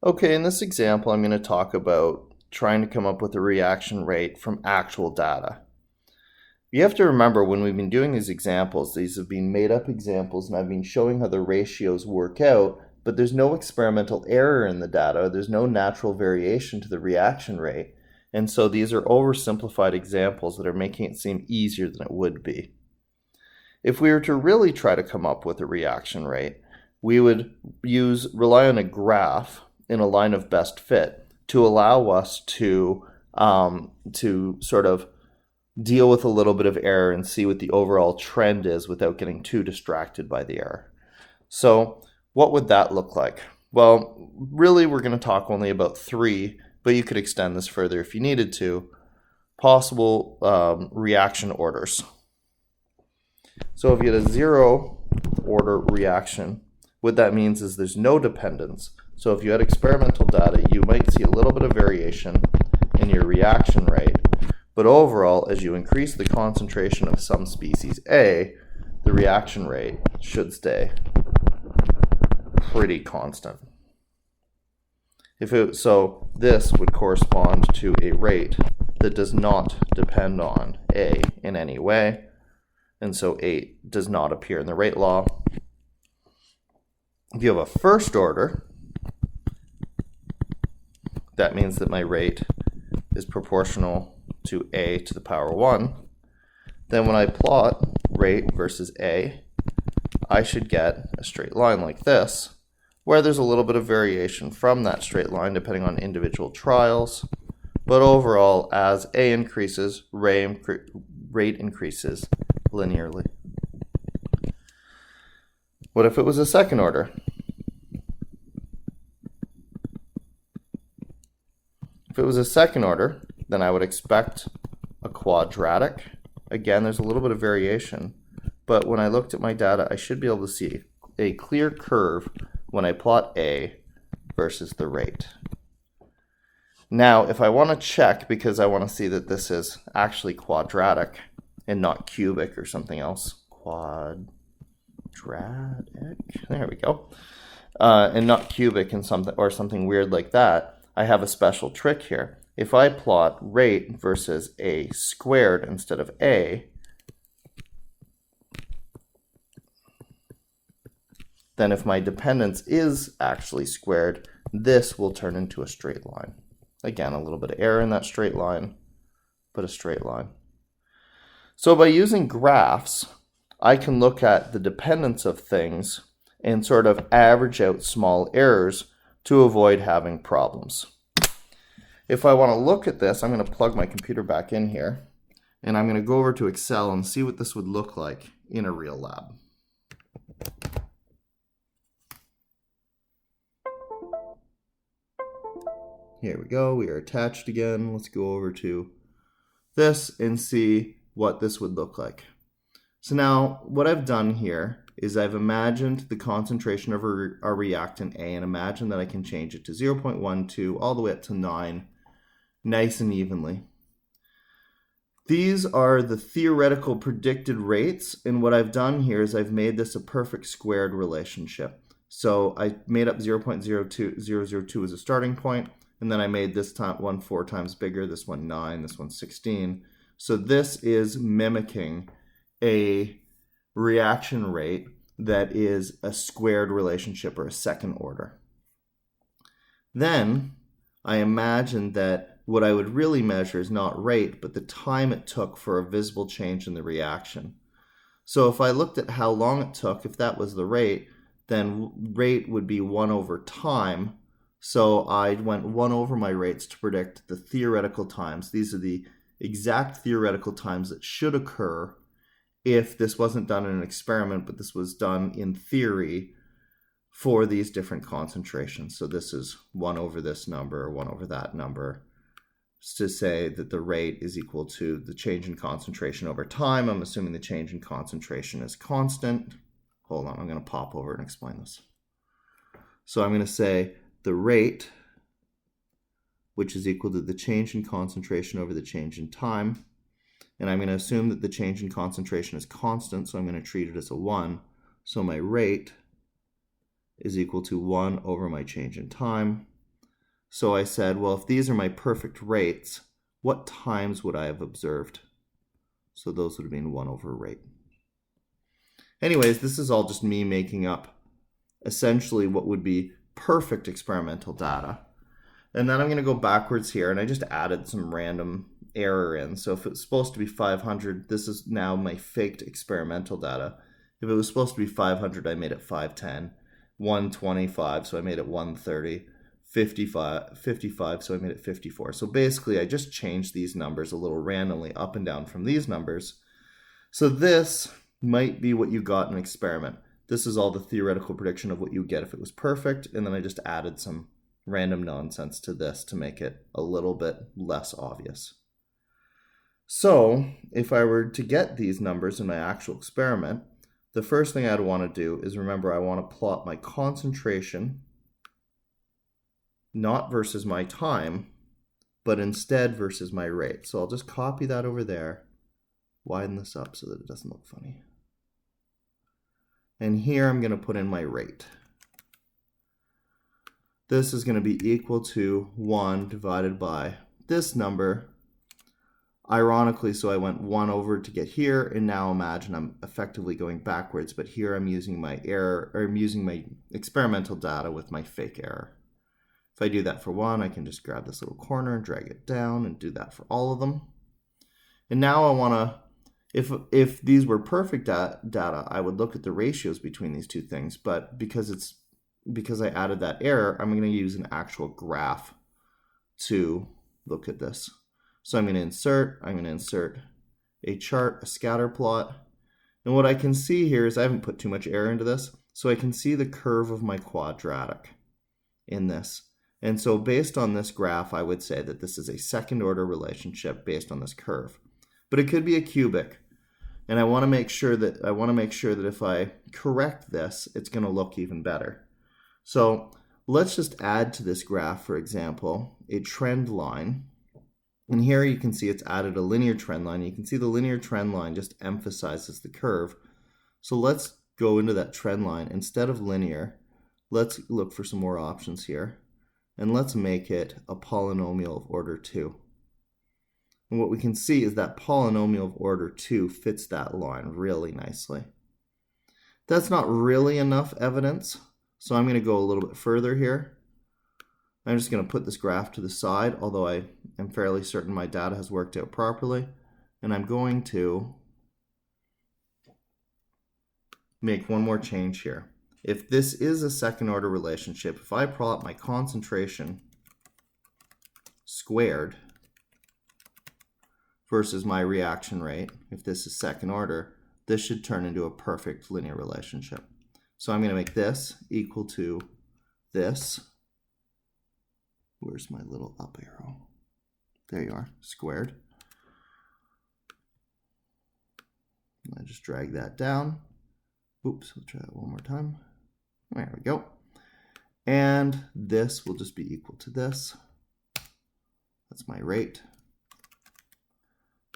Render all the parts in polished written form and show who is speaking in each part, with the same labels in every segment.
Speaker 1: Okay, in this example, I'm going to talk about trying to come up with a reaction rate from actual data. You have to remember when we've been doing these examples, these have been made up examples and I've been showing how the ratios work out, but there's no experimental error in the data, there's no natural variation to the reaction rate, and so these are oversimplified examples that are making it seem easier than it would be. If we were to really try to come up with a reaction rate, we would rely on a graph in a line of best fit to allow us to sort of deal with a little bit of error and see what the overall trend is without getting too distracted by the error. So what would that look like? Well, really we're going to talk only about 3, but you could extend this further if you needed to, possible reaction orders. So if you had a 0 order reaction, what that means is there's no dependence. So if you had experimental data, you might see a little bit of variation in your reaction rate, but overall, as you increase the concentration of some species A, the reaction rate should stay pretty constant. So this would correspond to a rate that does not depend on A in any way, and so 8 does not appear in the rate law. If you have a first order, that means that my rate is proportional to A to the power 1. Then when I plot rate versus A, I should get a straight line like this, where there's a little bit of variation from that straight line depending on individual trials. But overall, as A increases, rate increases linearly. What if it was a second order? If it was a second order, then I would expect a quadratic. Again, there's a little bit of variation, but when I looked at my data, I should be able to see a clear curve when I plot A versus the rate. Now, if I want to check, because I want to see that this is actually quadratic and not cubic or something else, quadratic, there we go, and not cubic and something weird like that, I have a special trick here. If I plot rate versus A squared instead of A, then if my dependence is actually squared, this will turn into a straight line. Again, a little bit of error in that straight line, but a straight line. So by using graphs, I can look at the dependence of things and sort of average out small errors to avoid having problems. If I want to look at this, I'm going to plug my computer back in here, and I'm going to go over to Excel and see what this would look like in a real lab. Here we go, we are attached again. Let's go over to this and see what this would look like. So now what I've done here is I've imagined the concentration of our reactant A and imagine that I can change it to 0.12 all the way up to 9, nice and evenly. These are the theoretical predicted rates, and what I've done here is I've made this a perfect squared relationship. So I made up 0.002 as a starting point, and then I made this one 4 times bigger, this one 9, this one 16. So this is mimicking a reaction rate that is a squared relationship or a second order. Then I imagine that what I would really measure is not rate, but the time it took for a visible change in the reaction. So if I looked at how long it took, if that was the rate, then rate would be 1 over time. So I went 1 over my rates to predict the theoretical times. These are the exact theoretical times that should occur if this wasn't done in an experiment, but this was done in theory for these different concentrations. So this is 1 over this number, 1 over that number, to say that the rate is equal to the change in concentration over time. I'm assuming the change in concentration is constant. Hold on, I'm going to pop over and explain this. So I'm going to say the rate, which is equal to the change in concentration over the change in time. And I'm going to assume that the change in concentration is constant, so I'm going to treat it as a 1. So my rate is equal to 1 over my change in time. So I said, well, if these are my perfect rates, what times would I have observed? So those would have been 1 over rate. Anyways, this is all just me making up essentially what would be perfect experimental data. And then I'm going to go backwards here, and I just added some random error in. So if it's supposed to be 500, this is now my faked experimental data. If it was supposed to be 500, I made it 510. 125, so I made it 130. 55, so I made it 54. So basically, I just changed these numbers a little randomly up and down from these numbers. So this might be what you got in an experiment. This is all the theoretical prediction of what you get if it was perfect, and then I just added some random nonsense to this to make it a little bit less obvious. So if I were to get these numbers in my actual experiment, the first thing I'd want to do is remember I want to plot my concentration, not versus my time, but instead versus my rate. So I'll just copy that over there, widen this up so that it doesn't look funny. And here I'm going to put in my rate. This is going to be equal to 1 divided by this number. Ironically, so I went 1 over to get here, and now imagine I'm effectively going backwards, but here I'm using my error, or I'm using my experimental data with my fake error. If I do that for 1, I can just grab this little corner and drag it down and do that for all of them. And now I want to, if these were perfect data, I would look at the ratios between these two things, but because I added that error, I'm going to use an actual graph to look at this. So I'm going to insert a chart, a scatter plot. And what I can see here is I haven't put too much error into this, so I can see the curve of my quadratic in this. And so based on this graph, I would say that this is a second order relationship based on this curve. But it could be a cubic. And I want to make sure that if I correct this, it's going to look even better. So let's just add to this graph, for example, a trend line. And here you can see it's added a linear trend line. You can see the linear trend line just emphasizes the curve. So let's go into that trend line. Instead of linear, let's look for some more options here. And let's make it a polynomial of order 2. And what we can see is that polynomial of order 2 fits that line really nicely. That's not really enough evidence, so I'm going to go a little bit further here. I'm just going to put this graph to the side, although I am fairly certain my data has worked out properly. And I'm going to make one more change here. If this is a second order relationship, if I plot my concentration squared versus my reaction rate, if this is second order, this should turn into a perfect linear relationship. So I'm going to make this equal to this. Where's my little up arrow? There you are, squared. I just drag that down. Oops, we'll try that one more time. There we go. And this will just be equal to this. That's my rate.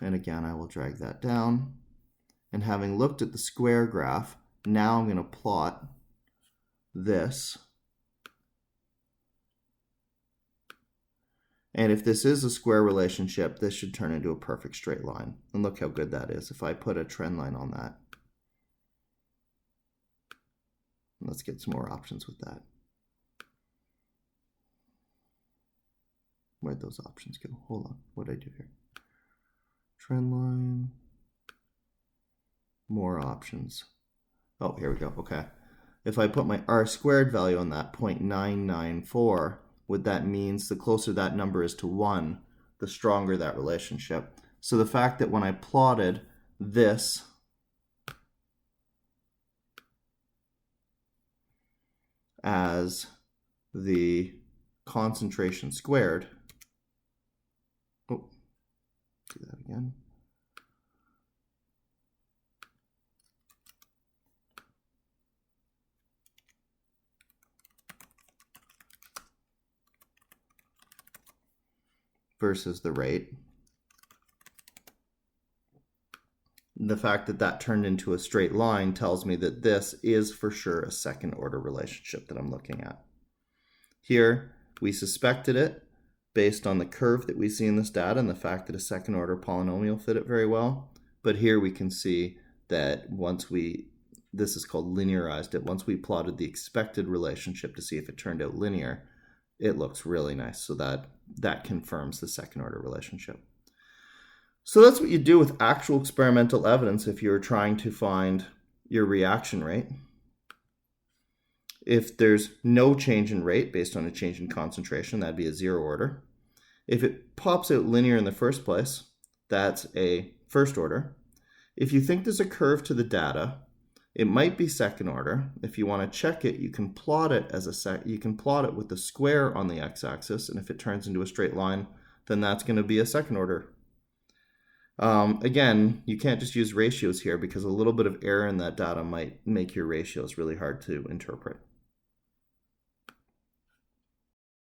Speaker 1: And again, I will drag that down. And having looked at the square graph, now I'm going to plot this. And if this is a square relationship, this should turn into a perfect straight line. And look how good that is if I put a trend line on that. Let's get some more options with that. Where'd those options go? Hold on, what did I do here? Trend line, more options. Oh, here we go, okay. If I put my R squared value on that, 0.994, what that means, the closer that number is to 1, the stronger that relationship. So the fact that when I plotted this as the concentration squared, oh, do that again. Versus the rate. The fact that that turned into a straight line tells me that this is for sure a second order relationship that I'm looking at. Here, We suspected it based on the curve that we see in this data and the fact that a second order polynomial fit it very well. But here we can see that this is called linearized it, once we plotted the expected relationship to see if it turned out linear, it looks really nice. So that confirms the second order relationship. So that's what you do with actual experimental evidence if you're trying to find your reaction rate. If there's no change in rate based on a change in concentration, that'd be a zero order. If it pops out linear in the first place, that's a first order. If you think there's a curve to the data, it might be second order. If you want to check it, you can plot it you can plot it with the square on the x-axis, and if it turns into a straight line, then that's going to be a second order. Again, you can't just use ratios here because a little bit of error in that data might make your ratios really hard to interpret.